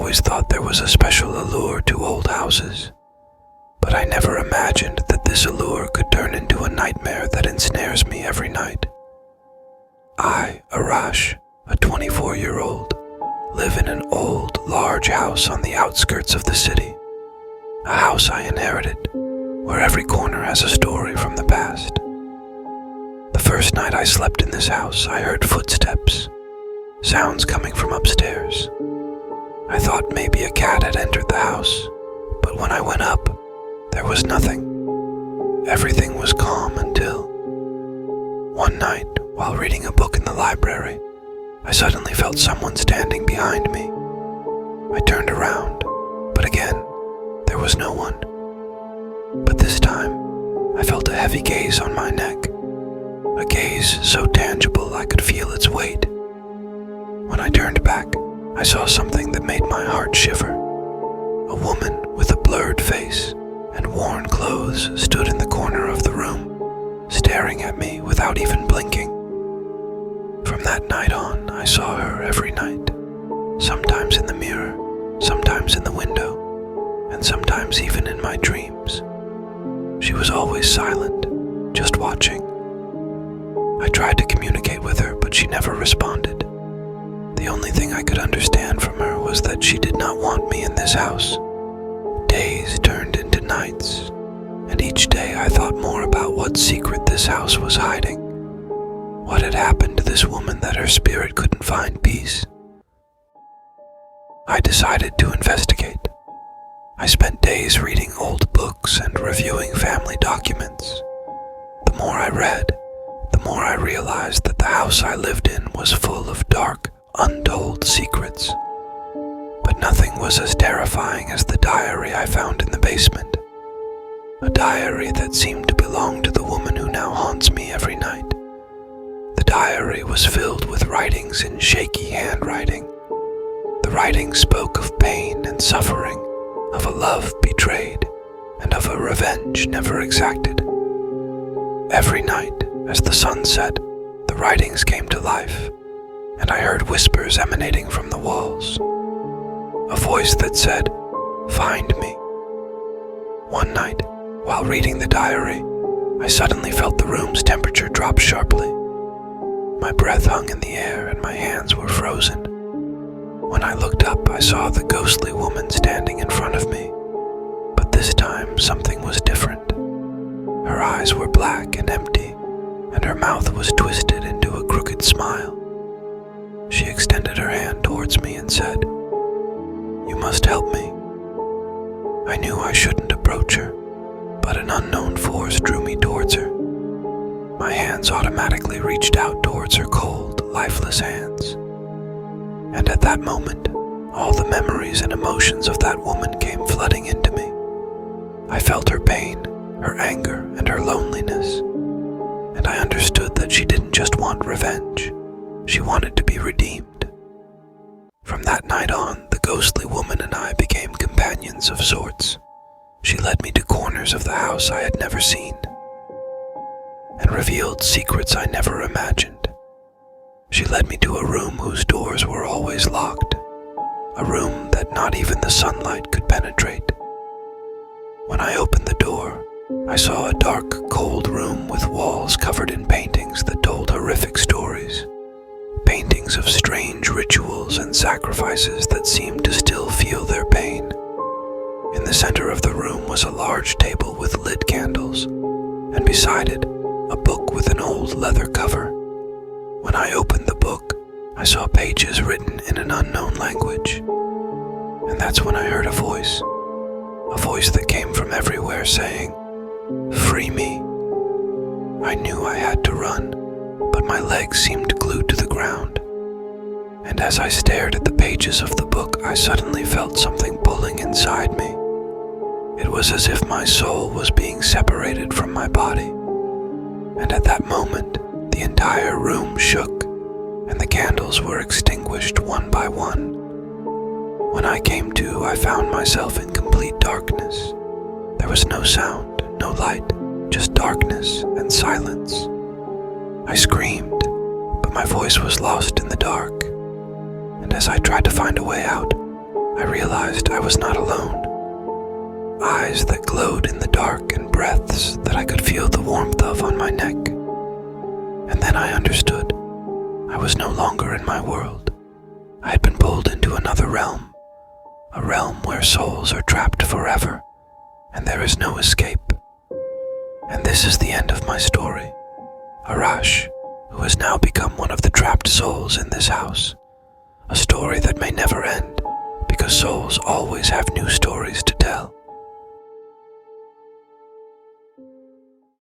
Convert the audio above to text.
always thought there was a special allure to old houses, but I never imagined that this allure could turn into a nightmare that ensnares me every night. I, Arash, a 24-year-old, live in an old, large house on the outskirts of the city, a house I inherited, where every corner has a story from the past. The first night I slept in this house, I heard footsteps, sounds coming from upstairs. I thought maybe a cat had entered the house, but when I went up, there was nothing. Everything was calm until one night, while reading a book in the library, I suddenly felt someone standing behind me. I turned around, but again, there was no one. But this time, I felt a heavy gaze on my neck, a gaze so tangible I could feel its weight. When I turned back, I saw something that made my heart shiver. A woman with a blurred face and worn clothes stood in the corner of the room, staring at me without even blinking. From that night on, I saw her every night, sometimes in the mirror, sometimes in the window, and sometimes even in my dreams. She was always silent, just watching. I tried to communicate with her, but she never responded. The only thing I could understand from her was that she did not want me in this house. Days turned into nights, and each day I thought more about what secret this house was hiding. What had happened to this woman that her spirit couldn't find peace? I decided to investigate. I spent days reading old books and reviewing family documents. The more I read, the more I realized that the house I lived in was full of dark, untold secrets. But nothing was as terrifying as the diary I found in the basement. A diary that seemed to belong to the woman who now haunts me every night. The diary was filled with writings in shaky handwriting. The writing spoke of pain and suffering, of a love betrayed, and of a revenge never exacted. Every night, as the sun set, the writings came to life, and I heard whispers emanating from the walls. A voice that said, "Find me." One night, while reading the diary, I suddenly felt the room's temperature drop sharply. My breath hung in the air and my hands were frozen. When I looked up, I saw the ghostly woman standing in front of me. But this time, something was different. Her eyes were black and empty, and her mouth was twisted into a crooked smile. She extended her hand towards me and said, "You must help me." I knew I shouldn't approach her, but an unknown force drew me towards her. My hands automatically reached out towards her cold, lifeless hands. And at that moment, all the memories and emotions of that woman came flooding into me. I felt her pain, her anger, and her loneliness. And I understood that she didn't just want revenge. She wanted to be redeemed. From that night on, the ghostly woman and I became companions of sorts. She led me to corners of the house I had never seen, and revealed secrets I never imagined. She led me to a room whose doors were always locked, a room that not even the sunlight could penetrate. When I opened the door, I saw a dark, cold room with walls covered in paintings that told horrific stories. Paintings of strange rituals and sacrifices that seemed to still feel their pain. In the center of the room was a large table with lit candles, and beside it, a book with an old leather cover. When I opened the book, I saw pages written in an unknown language. And that's when I heard a voice that came from everywhere saying, "Free me." I knew I had to run, but my legs seemed glued to the ground. And as I stared at the pages of the book, I suddenly felt something pulling inside me. It was as if my soul was being separated from my body. And at that moment, the entire room shook, and the candles were extinguished one by one. When I came to, I found myself in complete darkness. There was no sound, no light, just darkness and silence. I screamed, but my voice was lost in the dark. And as I tried to find a way out, I realized I was not alone. Eyes that glowed in the dark and breaths that I could feel the warmth of on my neck. And then I understood. I was no longer in my world. I had been pulled into another realm, a realm where souls are trapped forever, and there is no escape. And this is the end of my story. Arash, who has now become one of the trapped souls in this house. A story that may never end, because souls always have new stories to tell.